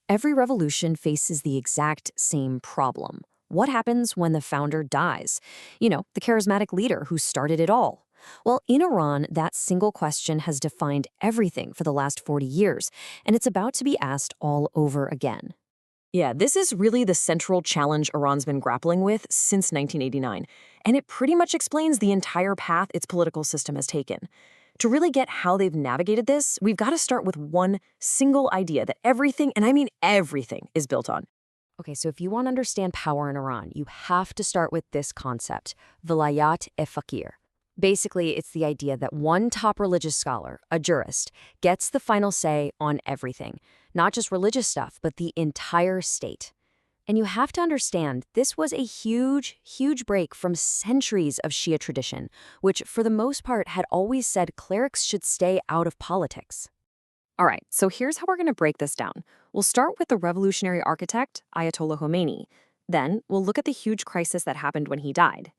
Every revolution faces the exact same problem. What happens when the founder dies? The charismatic leader who started it all. Well, in Iran, that single question has defined everything for the last 40 years, and it's about to be asked all over again. Yeah, this is really the central challenge Iran's been grappling with since 1989, and it pretty much explains the entire path its political system has taken. To really get how they've navigated this, we've got to start with one single idea that everything, and I mean everything, is built on. Okay, so if you want to understand power in Iran, you have to start with this concept, vilayat-e-faqih. Basically, it's the idea that one top religious scholar, a jurist, gets the final say on everything, not just religious stuff, but the entire state. And you have to understand, this was a huge, huge break from centuries of Shia tradition, which for the most part had always said clerics should stay out of politics. All right, so here's how we're going to break this down. We'll start with the revolutionary architect, Ayatollah Khomeini. Then we'll look at the huge crisis that happened when he died.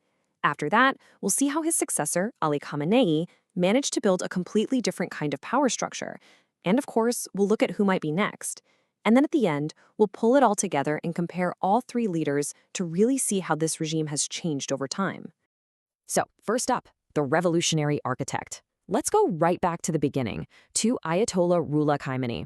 After that, we'll see how his successor, Ali Khamenei, managed to build a completely different kind of power structure. And of course, we'll look at who might be next. And then at the end, we'll pull it all together and compare all three leaders to really see how this regime has changed over time. So, first up, the revolutionary architect. Let's go right back to the beginning, to Ayatollah Ruhollah Khomeini.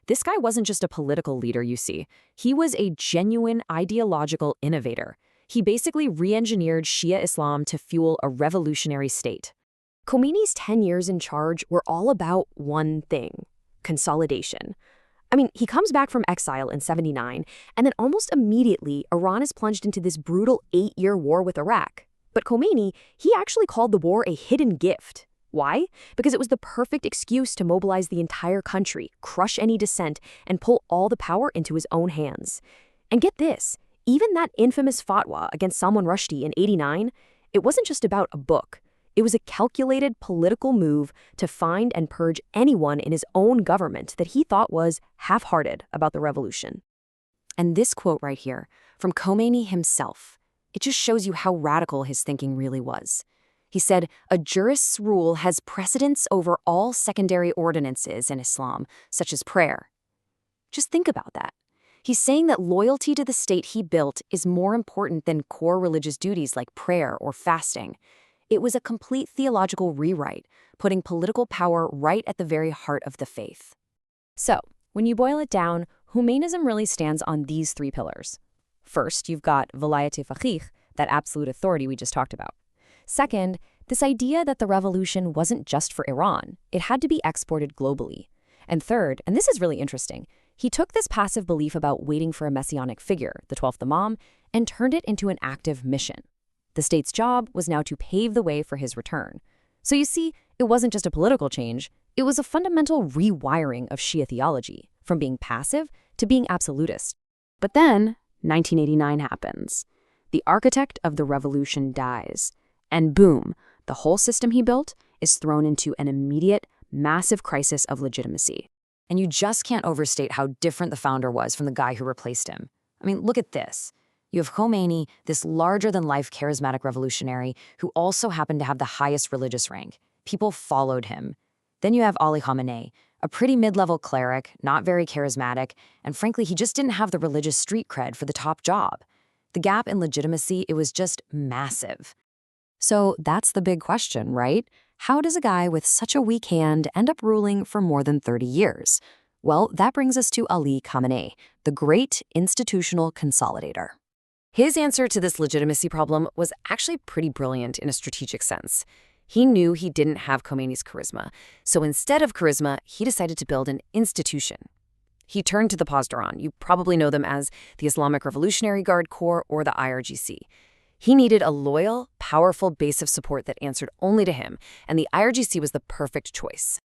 This guy wasn't just a political leader, you see. He was a genuine ideological innovator. He basically re-engineered Shia Islam to fuel a revolutionary state. Khomeini's 10 years in charge were all about one thing: consolidation. He comes back from exile in '79, and then almost immediately, Iran is plunged into this brutal 8-year war with Iraq. But Khomeini, he actually called the war a hidden gift. Why? Because it was the perfect excuse to mobilize the entire country, crush any dissent, and pull all the power into his own hands. And get this, even that infamous fatwa against Salman Rushdie in '89, it wasn't just about a book. It was a calculated political move to find and purge anyone in his own government that he thought was half-hearted about the revolution. And this quote right here, from Khomeini himself, it just shows you how radical his thinking really was. He said, "A jurist's rule has precedence over all secondary ordinances in Islam, such as prayer." Just think about that. He's saying that loyalty to the state he built is more important than core religious duties like prayer or fasting. It was a complete theological rewrite, putting political power right at the very heart of the faith. So, when you boil it down, Khomeinism really stands on these three pillars. First, you've got vilayat-e-faqih, that absolute authority we just talked about. Second, this idea that the revolution wasn't just for Iran, it had to be exported globally. And third, and this is really interesting, he took this passive belief about waiting for a messianic figure, the 12th Imam, and turned it into an active mission. The state's job was now to pave the way for his return. So you see, it wasn't just a political change, it was a fundamental rewiring of Shia theology, from being passive to being absolutist. But then, 1989 happens. The architect of the revolution dies. And boom, the whole system he built is thrown into an immediate, massive crisis of legitimacy. And you just can't overstate how different the founder was from the guy who replaced him. Look at this. You have Khomeini, this larger-than-life charismatic revolutionary who also happened to have the highest religious rank. People followed him. Then you have Ali Khamenei, a pretty mid-level cleric, not very charismatic, and frankly, he just didn't have the religious street cred for the top job. The gap in legitimacy, it was just massive. So that's the big question, right? How does a guy with such a weak hand end up ruling for more than 30 years? Well, that brings us to Ali Khamenei, the great institutional consolidator. His answer to this legitimacy problem was actually pretty brilliant in a strategic sense. He knew he didn't have Khomeini's charisma, so instead of charisma, he decided to build an institution. He turned to the Pasdaran. You probably know them as the Islamic Revolutionary Guard Corps or the IRGC. He needed a loyal, powerful base of support that answered only to him, and the IRGC was the perfect choice.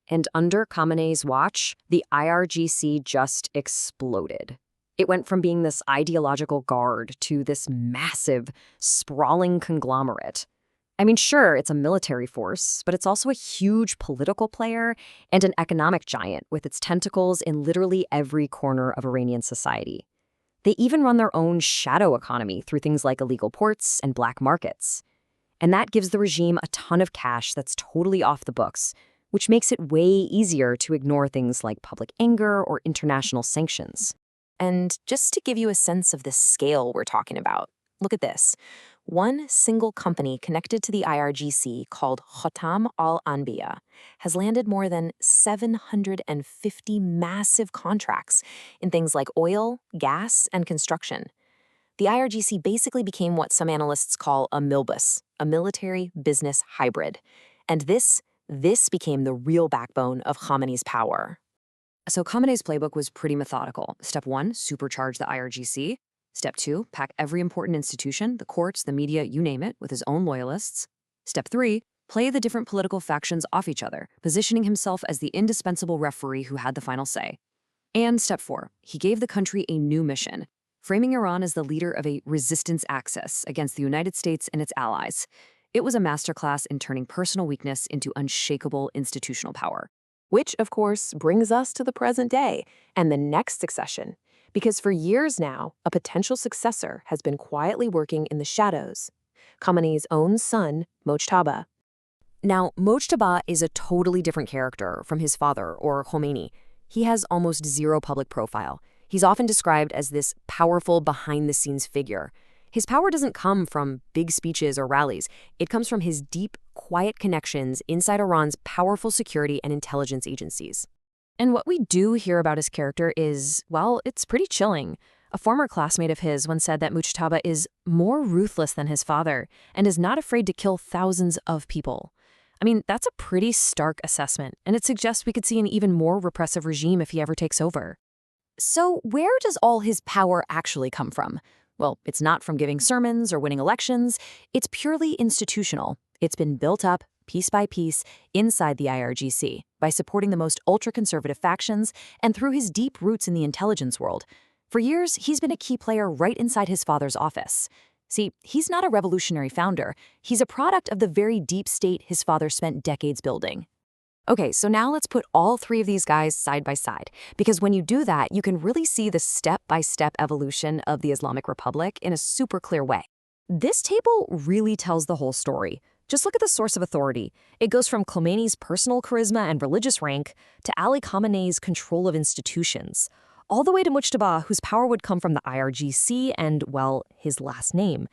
And under Khamenei's watch, the IRGC just exploded. It went from being this ideological guard to this massive, sprawling conglomerate. Sure, it's a military force, but it's also a huge political player and an economic giant with its tentacles in literally every corner of Iranian society. They even run their own shadow economy through things like illegal ports and black markets. And that gives the regime a ton of cash that's totally off the books, which makes it way easier to ignore things like public anger or international sanctions. And just to give you a sense of the scale we're talking about, look at this. One single company connected to the IRGC called Khatam al-Anbiya has landed more than 750 massive contracts in things like oil, gas, and construction. The IRGC basically became what some analysts call a Milbus, a military-business hybrid. And this became the real backbone of Khamenei's power. So Khamenei's playbook was pretty methodical. Step 1, supercharge the IRGC. Step 2, pack every important institution, the courts, the media, you name it, with his own loyalists. Step 3, play the different political factions off each other, positioning himself as the indispensable referee who had the final say. And Step 4, he gave the country a new mission, framing Iran as the leader of a resistance axis against the United States and its allies. It was a masterclass in turning personal weakness into unshakable institutional power. Which, of course, brings us to the present day and the next succession. Because for years now, a potential successor has been quietly working in the shadows. Khamenei's own son, Mojtaba. Now, Mojtaba is a totally different character from his father, or Khomeini. He has almost zero public profile. He's often described as this powerful behind-the-scenes figure. His power doesn't come from big speeches or rallies. It comes from his deep, quiet connections inside Iran's powerful security and intelligence agencies. And what we do hear about his character is, well, it's pretty chilling. A former classmate of his once said that Mojtaba is more ruthless than his father and is not afraid to kill thousands of people. I mean, that's a pretty stark assessment, and it suggests we could see an even more repressive regime if he ever takes over. So where does all his power actually come from? Well, it's not from giving sermons or winning elections. It's purely institutional. It's been built up, piece by piece, inside the IRGC by supporting the most ultra-conservative factions and through his deep roots in the intelligence world. For years, he's been a key player right inside his father's office. See, he's not a revolutionary founder. He's a product of the very deep state his father spent decades building. Okay, so now let's put all three of these guys side by side, because when you do that, you can really see the step-by-step evolution of the Islamic Republic in a super clear way. This table really tells the whole story. Just look at the source of authority. It goes from Khomeini's personal charisma and religious rank to Ali Khamenei's control of institutions, all the way to Mojtaba, whose power would come from the IRGC and, well, his last name.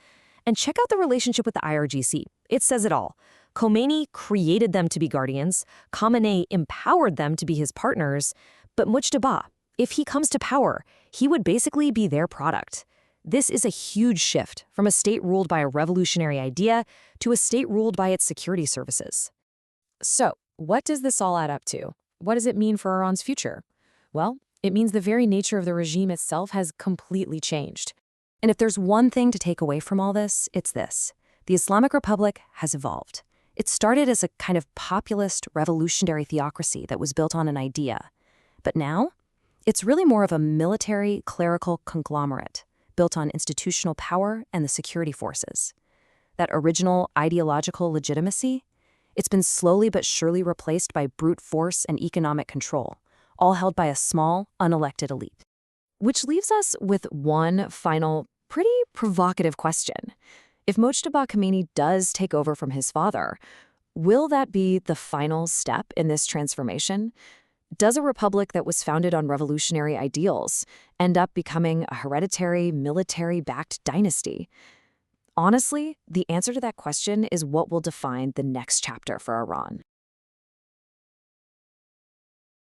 And check out the relationship with the IRGC. It says it all. Khomeini created them to be guardians, Khamenei empowered them to be his partners, but Mojtaba, if he comes to power, he would basically be their product. This is a huge shift from a state ruled by a revolutionary idea to a state ruled by its security services. So, what does this all add up to? What does it mean for Iran's future? Well, it means the very nature of the regime itself has completely changed. And if there's one thing to take away from all this, it's this. The Islamic Republic has evolved. It started as a kind of populist, revolutionary theocracy that was built on an idea. But now, it's really more of a military, clerical conglomerate built on institutional power and the security forces. That original ideological legitimacy, it's been slowly but surely replaced by brute force and economic control, all held by a small, unelected elite. Which leaves us with one final, pretty provocative question. If Mojtaba Khamenei does take over from his father, will that be the final step in this transformation? Does a republic that was founded on revolutionary ideals end up becoming a hereditary, military-backed dynasty? Honestly, the answer to that question is what will define the next chapter for Iran.